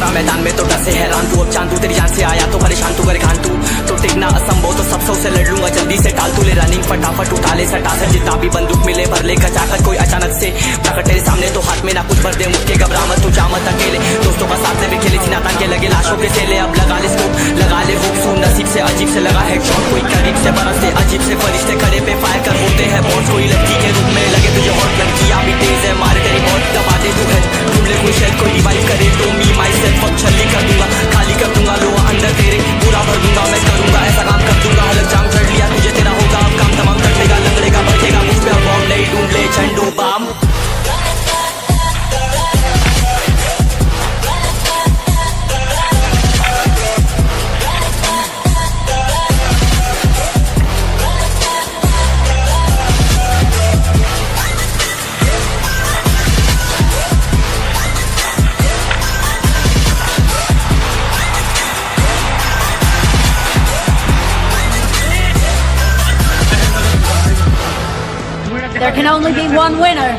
उतरा मैदान में तो डर से हैरान तू, अब चांद तू तेरी जान से आया तो परेशान तू, करे खान तू तो टिकना असंभव, तो सब से लड़ लूंगा जल्दी से, टाल तू ले रनिंग फटाफट उठा ले सटा से, जितना भी बंदूक मिले भर ले खचाखच, कोई अचानक से प्रकट तेरे सामने तो हाथ में ना कुछ भर दे, मुक्के घबरा मत तू जा मत अकेले, दोस्तों का साथ में खेले थी नाता के लगे लाशों के सेले, अब लगा ले स्कोप लगा ले हुक, सुन नसीब से अजीब से लगा हेडशॉट, कोई करीब से बरसते अजीब से फरिश्ते खड़े पे फायर कर होते हैं बॉस, कोई लड़की के रूप में लगे तुझे हॉट, लड़कियां भी तेज है मारे तेरी बहुत दबा दे तू है, ढूंढ ले कोई शायद कोई रिवाइव करे तो मी माई सेल्फ अब छल्ली कर दूंगा, खाली कर दूंगा लो अंदर तेरे, पूरा भर दूंगा मैं करूंगा ऐसा काम कर दूंगा, हलक जाम चढ़ लिया तुझे तेरा होगा अब काम तमाम कर देगा, लंगड़ेगा बढ़ेगा मुझ पे अब बॉम्ब नहीं ढूंढ ले झंडू balm. There can only be one winner.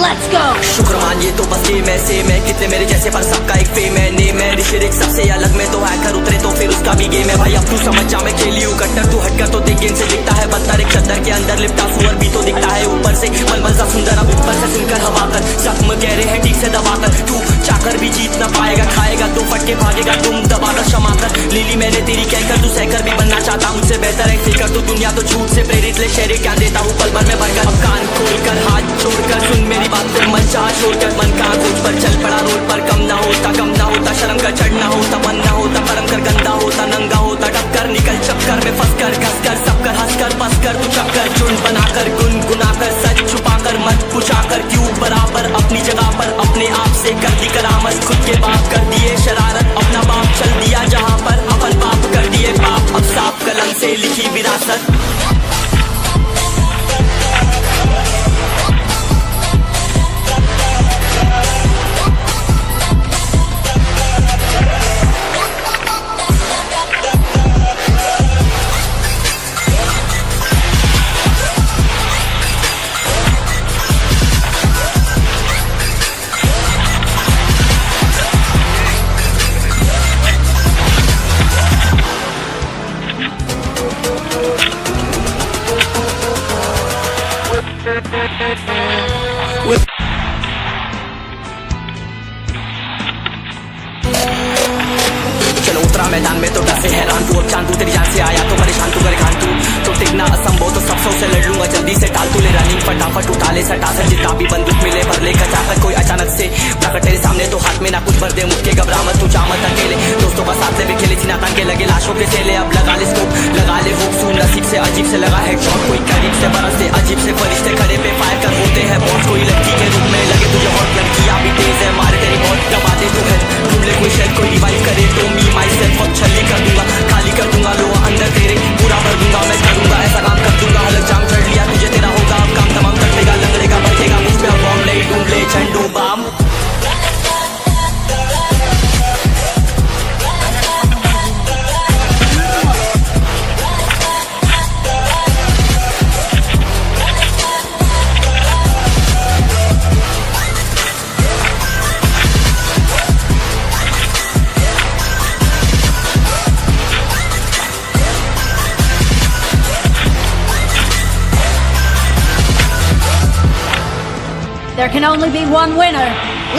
Let's go. शुक्र मानिए तो बस गेम ऐसे मैं कितने मेरे जैसे पर सबका एक फेम है, नेम है ऋषिरिक सबसे अलग में तो हैकर उतरे तो फिर उसका भी गेम है भाई, अब तू समझ जा मैं खेली हूँ कट्टर, तू हटकर तो देख गेम से दिखता है बदतर, एक चद्दर के अंदर लिपटा सुअर भी तो दिखता है ऊपर से मलमल सा सुंदर, अब ऊपर से सुनकर हवा कर जख्म कह रहे हैं ठीक से दबाकर, तू चाकर भी जीत ना पाएगा, खाएगा तो फटके भागेगा तुम दबाकर क्षमा कर, लीली मैंने तेरी कहकर तू सहकर भी बनना चाहता मुझसे बेहतर है सीकर, तू दुनिया तो झूठ से प्रेरित ले शेरे क्या देता हूँ पल भर में भरकर, अब कान खोलकर हाथ छोड़कर सुन मेरी बात फिर मन छोड़कर मन का खोज पर चल पड़ा रोड पर, कम ना होता शर्म का चढ़ना होता मन ना होता परम कर गंदा होता नंगा होता टक्कर निकल चक्कर में फंस कर घस कर सब कर हंस कर बस कर तू चक्कर चुन बनाकर गुनगुनाकर सच छुपाकर मत पूछाकर क्यों बराबर अपनी जगह पर अपने आप से कर दी करामत, खुद के बाप कर दिए शरारत अपना बाप चल दिया जहाँ पर अपन बाप कर दिए बाप, अब साफ कलम से लिखी विरासत। चलो उतरा मैदान में तो डर से हैरान तू, अब चांद तू तेरी जान से आया तो परेशान तू, करे खान तू तो टिकना असंभव, तो सब से लड़ लूंगा जल्दी से, टाल तू ले रनिंग फटाफट उठा ले सटा से, जितना भी बंदूक मिले भर ले खचाखच, कोई अचानक से प्रकट तेरे सामने तो हाथ में ना कुछ भर दे, मुक्के घबरा मत तू जा मत अकेले, दोस्तों का साथ में खेले थी नाता के लगे लाशों के सेले, अब लगा ले स्कोप लगा ले हुक, सुन नसीब से अजीब से लगा हेडशॉट, कोई करीब से बरसते अजीब से फरिश्ते खड़े पे फायर कर होते हैं बॉस, कोई लड़की के रूप में लगे तुझे हॉट, लड़कियां भी तेज है मारे तेरी बहुत दबा दे तू है, ढूंढ ले कोई शायद कोई रिवाइव करे तो मी माई सेल्फ अब छल्ली कर दूंगा, खाली कर दूंगा लो अंदर तेरे, पूरा भर दूंगा मैं करूंगा ऐसा काम कर दूंगा, हलक जाम चढ़ लिया तुझे तेरा होगा अब काम तमाम कर देगा, लंगड़ेगा बढ़ेगा मुझ पे अब बॉम्ब नहीं ढूंढ ले झंडू balm. There can only be one winner.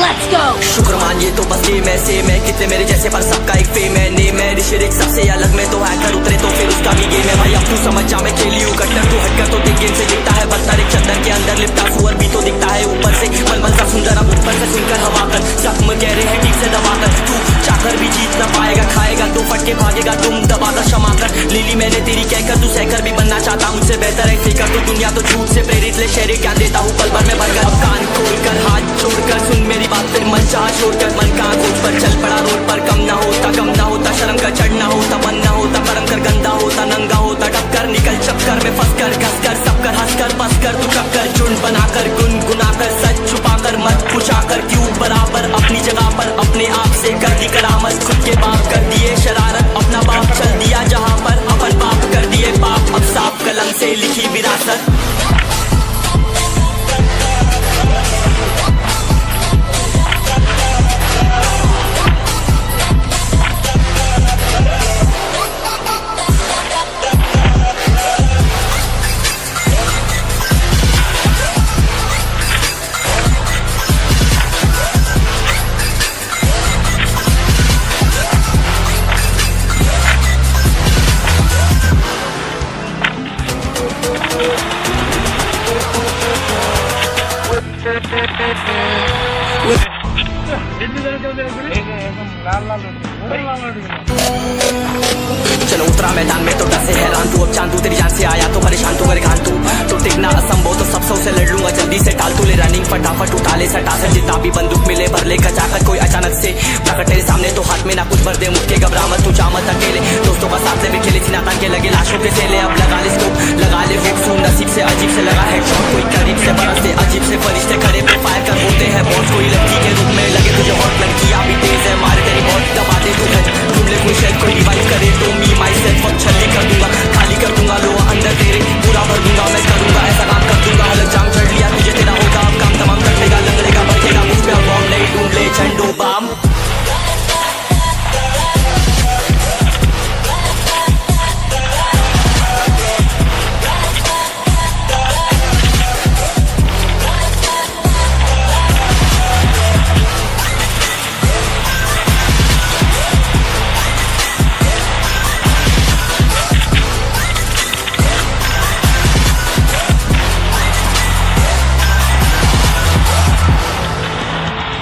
Let's go. शुक्र मानिए तो बस गेम ऐसे मैं कितने मेरे जैसे पर सबका एक फेम है, नेम है ऋषिरिक सबसे अलग में तो हैकर उतरे तो फिर उसका भी गेम है भाई, अब तू समझ जा मैं खेली हूँ कट्टर, तू हटकर तो देख गेम से दिखता है बदतर, एक चद्दर के अंदर लिपटा सुअर भी तो दिखता है ऊपर से मलमल सा सुंदर, अब ऊपर से सुनकर हवा कर जख्म कह रहे हैं ठीक से दबाकर, तू चाकर भी जीत ना पाएगा, खाएगा तो फटके भागेगा तुम दबाकर क्षमा कर, लीली मैंने तेरी कहकर तू सहकर भी बनना चाहता मुझसे बेहतर है सीकर, तू दुनिया तो झूठ से प्रेरित ले शेरे क्या देता हूँ पल भर में भरकर, अब कान खोलकर हाथ छोड़कर सुन मेरी बात फिर मन छोड़कर मन का खोज पर चल पड़ा रोड पर, कम ना होता शर्म का चढ़ना होता मन ना होता परम कर गंदा होता नंगा होता टक्कर निकल चक्कर में फंस कर घस कर सब कर हंस कर बस कर तू चक्कर चुन बनाकर गुनगुनाकर सच छुपाकर मत पूछाकर क्यों बराबर अपनी जगह पर अपने आप से कर दी करामत, खुद के बाप कर दिए शरारत अपना बाप चल दिया जहाँ पर अपन बाप कर दिए बाप, अब साफ कलम से लिखी विरासत। चलो उतरा मैदान में तो डर से हैरान तू, अब चांदू तेरी जान से आया तो परेशान तू, करे खान तू टिकना असंभव तो सब से लड़ लूंगा जल्दी से, टाल तू ले रनिंग फटाफट उठा ले सटा से, जितना भी बंदूक मिले भर ले कचाकच, कोई अचानक से प्रकट तेरे सामने तो हाथ में ना कुछ भर दे, मुक्के घबरा मत तू चामत अकेले, दोस्तों का साथ भी खेले थी नाता के लगे लाशों के सेले, अब लगा ले स्कोप लगा ले हुक सुन नसीब से अजीब से लगा हेडशॉट, कोई करीब से बरस से अजीब से फरिश्ते खड़े पे फायर कर होते हैं बॉस, कोई लड़की के रूप में लगे तुझे हॉट, लड़कियां भी तेज है मारे तेरी बॉट दबा दे तू है, तुम ले कोई शायद कोई रिवाइव करे तो मी माई सेल्फ अब छल्ली कर दूंगा, खाली कर दूंगा लो अंदर तेरे पूरा भर दूंगा, मैं करूंगा ऐसा काम कर दूंगा, अलग जाम चढ़ लिया तुझे तेरा होगा अब काम तमाम कर देगा, लंगड़ेगा बढ़ेगा मुझ पे अब बॉम्ब नहीं ढूंढ ले झंडो balm.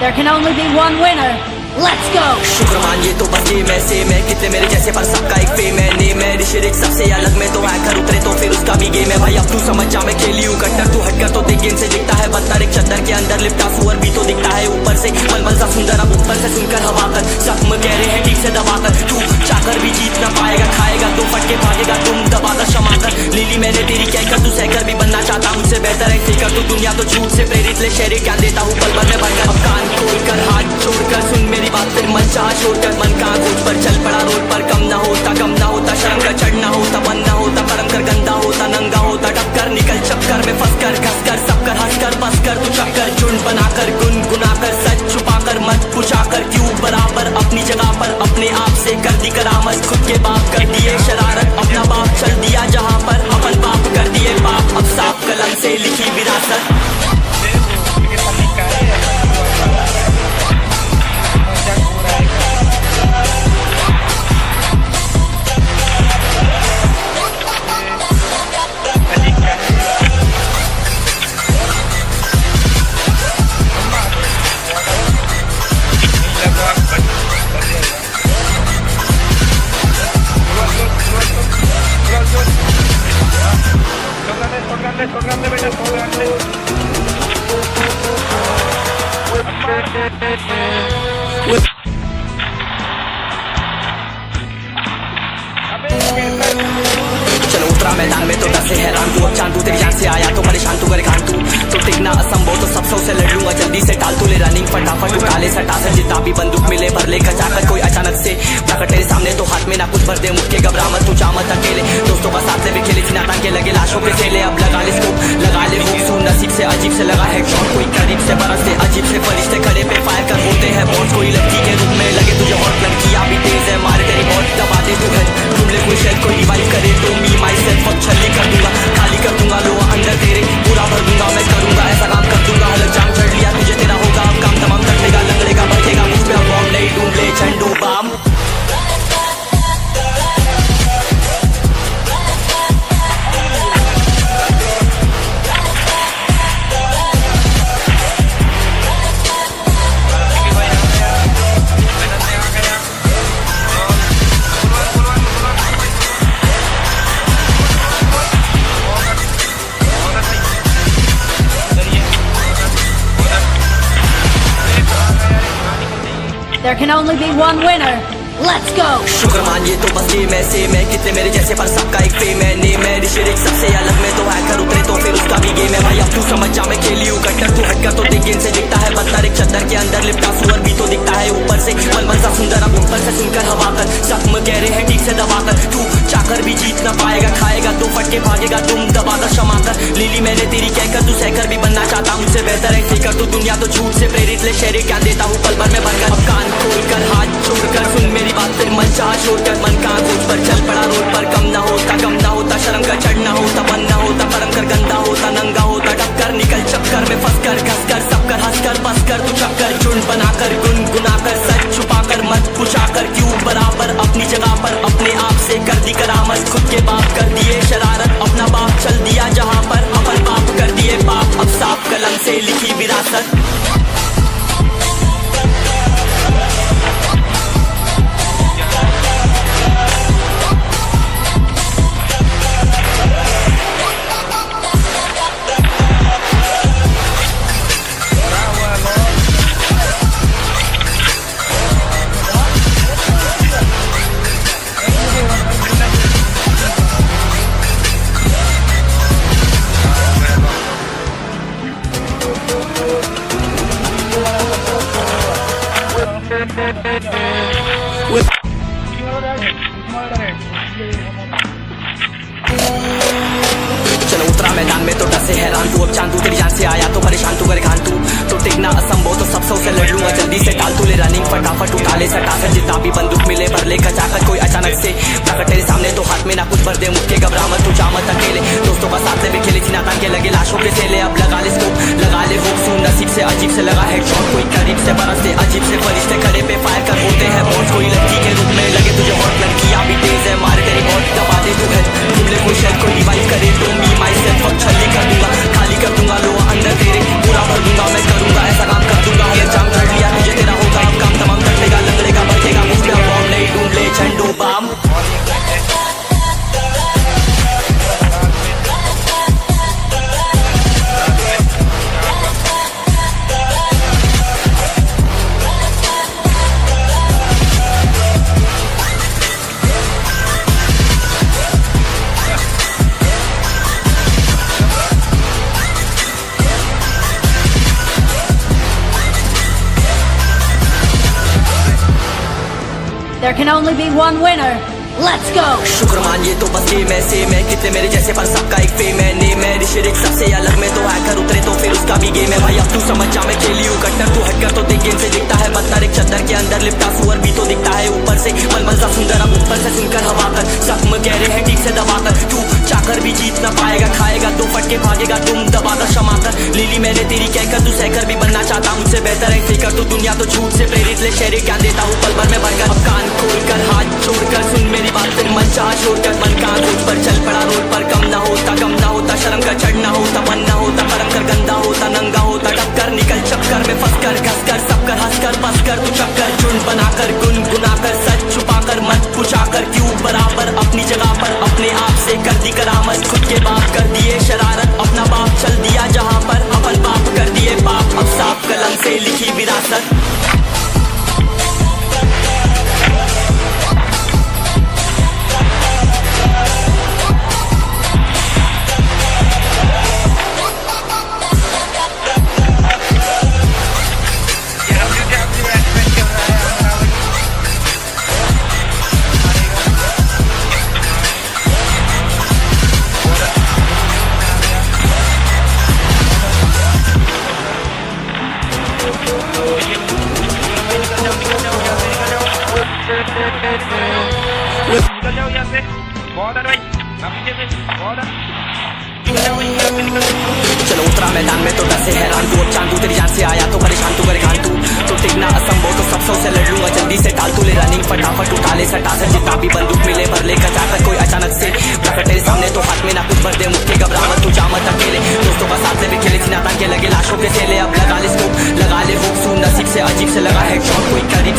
There can only be one winner. Let's go! शुक्र मानिए तो बस ये मैं सेम है, कितने मेरे जैसे पर सबका एक फेम है, नेम है ऋषिरिक सबसे अलग में तो हैकर उतरे तो फिर उसका भी गेम है, भाई अब तू समझ जा मैं खेली हूँ कट्टर, तू हटकर तो देख गेम से दिखता है बदतर, एक चद्दर के अंदर लिपटा सुअर भी तो दिखता है ऊपर से मलमल सा सुंदर, अब ऊपर से सुनकर हवा कर जख्म कह रहे हैं ठीक से दबाकर, तू चाकर भी जीत ना पाएगा, खाएगा तो फटके भागेगा तुम दबाकर क्षमाकर, लीली मैंने तेरी कहकर तू सहकर भी बनना चाहता मुझसे बेहतर है फेंकर, तू दुनिया तो झूठ से प्रेरित ले शेरे क्या देता हूँ पल भर में भरकर, अब कान खोलकर हाथ जोड़कर सुन मेरी बात फिर मन चाह छोड़कर, मन का खोज पर चल पड़ा रोड पर, कम ना होता शर्म का चढ़ना होता बनना होता कर्म कर गंदा होता नंगा होता टक्कर निकल चक्कर में फंस कर घस कर सब कर हंस कर बस कर तू चक्कर झुंड बनाकर गुनगुनाकर सच छुपाकर मत पूछाकर क्यों बराबर अपनी जगह पर अपने आप से कर दी करामत, खुद के बाप कर दिए शरारत अपना बाप चल दिया जहाँ पर अपन बाप कर दिए बाप, अब साफ कलम से लिखी विरासत। चलो उतरा मैदान में तो डर से हैरान तू, अब चांदू तेरी जान से आया तो परेशान तू, करे खान तू टिकना असंभव तो सब से लड़ लूंगा जल्दी से, टाल तू ले रनिंग फटाफट उठा ले सटा से, जितना भी बंदूक मिले भर ले कचाकच, कोई अचानक से प्रकट तेरे सामने तो हाथ में ना कुछ भर दे, मुक्के घबरा मत तू चामत अकेले, दोस्तों का साथ भी खेली थी नाता के लगे लाशों के सेले, अब लगा ले स्कोप लगा ले हुक सुन नसीब से अजीब से लगा हेडशॉट, कोई करीब से बरस से अजीब से फरिश्ते खड़े पे फायर कर होते हैं बॉस, कोई लड़की के रूप में लगे तुझे हॉट, लड़कियां भी तेज है मारे तेरी बॉट दबा दे तू है, तुम ले कोई शायद कोई रिवाइव करे तो मी माई सेल्फ अब छल्ली कर दूंगा, खाली कर दूंगा लो अंदर तेरे पूरा भर दूंगा, मैं करूंगा ऐसा काम कर दूंगा, अलग जाम चढ़ लिया तुझे तेरा होगा अब काम तमाम कर देगा, लंगड़ेगा बढ़ेगा मुझ पे अब बॉम्ब नहीं ढूंढ ले झंडो balm. There can only be one winner. Let's go! शुक्र मानिए तो बस ये मैं सेम है, कितने मेरे जैसे पर सबका एक फेम है, नेम है ऋषिरिक सबसे अलग में तो हैकर उतरे तो फिर उसका भी गेम है, भाई अब तू समझ जा मैं खेली हूँ कट्टर, तू हटकर तो देख गेम से दिखता है बदतर, एक चद्दर के अंदर लिपटा सुअर भी तो दिखता है ऊपर से मलमल सा सुंदर, अब ऊपर से सुनकर हवा कर जख्म कह रहे हैं ठीक से दबाकर, तू चाकर भी जीत ना पाएगा, खाएगा तो फटके भागेगा तुम दबाकर क्षमा कर, लीली मैंने तेरी कहकर तू सहकर भी बनना चाहता मुझसे बेहतर है फेंकर, तू दुनिया तो झूठ से प्रेरित ले शेरे क्या देता हूँ पल भर में भरकर, अब कान खोलकर हाथ जोड़कर सुन मेरी बात फिर मन चाह छोड़कर, मन का खोज पर चल पड़ा रोड पर, कम ना होता शर्म का चढ़ना होता बनना होता कर्म कर गंदा होता नंगा होता टक्कर निकल चक्कर में फंस कर घस कर सब कर हंस कर बस कर तू चक्कर झुंड बनाकर गुनगुनाकर सच छुपाकर मत पूछाकर क्यों बराबर अपनी जगह पर अपने आप से कर दी करामत, खुद के बाप कर दिए शरारत अपना बाप चल दिया जहाँ पर अपन बाप कर दिए बाप, अब साफ कलम से से लिखी विरासत। चलो उतरा मैदान में तो डसे हैरान तू, अब चांदू तेरी जान से आया तो परेशान तू करे खान तू, तो टिकना असंभव तो सब से लड़ लूंगा जल्दी से टाल तू ले रनिंग फटाफट उठा ले सटा कर जितना भी बंदूक मिले भर ले कचाकर कोई अचानक से प्रकट तेरे सामने तो हाथ में ना कुछ भर दे मुक्के घबरा मत तू जा मत अकेले दोस्तों बस साथ में खेली थी ना तान के लगे लाशों के सेले अब लगा ले स्कोप लगा ले होप सुन नसीब से अजीब से लगा हेडशॉट कोई करीब से बरसते अजीब से फरिश्ते खड़े पे फायर कर होते हैं बहुत कोई लड़की के रूप में लगे तुझे हॉट लड़कियां भी तेज है मारे तेरी बहुत दबा दे तू है तुम ले कोई शायद कोई डिवाइस करे तो मी माई सेल्फ अब छली कर दूंगा खाली कर दूंगा लो अंदर तेरे पूरा भर दूंगा मैं करूंगा ऐसा काम कर दूंगा हर जाम कर लिया तुझे तेरा होगा अब काम तमाम कटेगा लंगड़ेगा बढ़ेगा मुझ पे बॉम्ब नहीं ढूंढ ले झंडू balm. There can only be one winner. Let's go. शुक्र मानिए तो बस गेम ऐसे मैं कितने मेरे जैसे पर सबका एक फेम है नेम है ऋषिरिक सबसे अलग में तो हैकर उतरे तो फिर उसका भी गेम है भाई अब तू समझ जा मैं खेली हूँ कट्टर तू हटकर तो देख गेम से दिखता है बदतर एक चद्दर के अंदर लिपटा सुअर भी तो दिखता है ऊपर से मलमल सा सुंदर अब ऊपर से सुनकर हवा कर जख्म गहरे हैं ठीक से दबाकर तू चाकर भी जीत ना पाएगा खाएगा तो फटके भागेगा तुम दबाकर क्षमाकर लीली मैंने तेरी कहकर तू सहकर भी बनना चाहता मुझसे बेहतर है फेकर तू दुनिया तो झूठ से प्रेरित ले शेरे ज्ञान देता हूँ पल भर में भरकर अब कान खोलकर हाथ जोड़कर सुन मेरी बात फिर मन चाह छोड़कर मन का रोड पर चल पड़ा रोड पर कम ना होता शर्म का चढ़ना होता मन ना होता परम कर गंदा होता नंगा होता टक्कर निकल चक्कर में फंस कर घस कर सब कर हंस कर बस कर तू चक्कर झुंड बनाकर गुनगुनाकर सच छुपाकर मत पूछाकर क्यों बराबर अपनी जगह पर अपने आप से कर दी करामत खुद के बाप कर दिए शरारत अपना बाप चल दिया जहाँ पर अपन बाप कर दिए बाप अब साफ कलम से लिखी विरासत। निकल जाओ यहाँ से बहुत है भाई आप पीछे से बहुत है निकल जाओ यहाँ पे निकल जाओ। चलो उतरा मैदान में तो डसे हैरान तू अब चांदू तेरी जान से आया तो परेशान तू करे खान तू, तो टिकना असंभव तो सब से लड़ लूंगा जल्दी से टाल तू ले रनिंग फटाफट उठा ले सटा कर जितना भी बंदूक मिले भर ले कचाकर कोई अचानक से प्रकट तेरे सामने तो हाथ में ना कुछ भर दे मुक्के घबरा मत तू जा मत अकेले दोस्तों बस साथ में खेली थी ना तान के लगे लाशों के सेले अब लगा ले स्कोप लगा ले होप सुन नसीब से अजीब से लगा हेडशॉट कोई करीब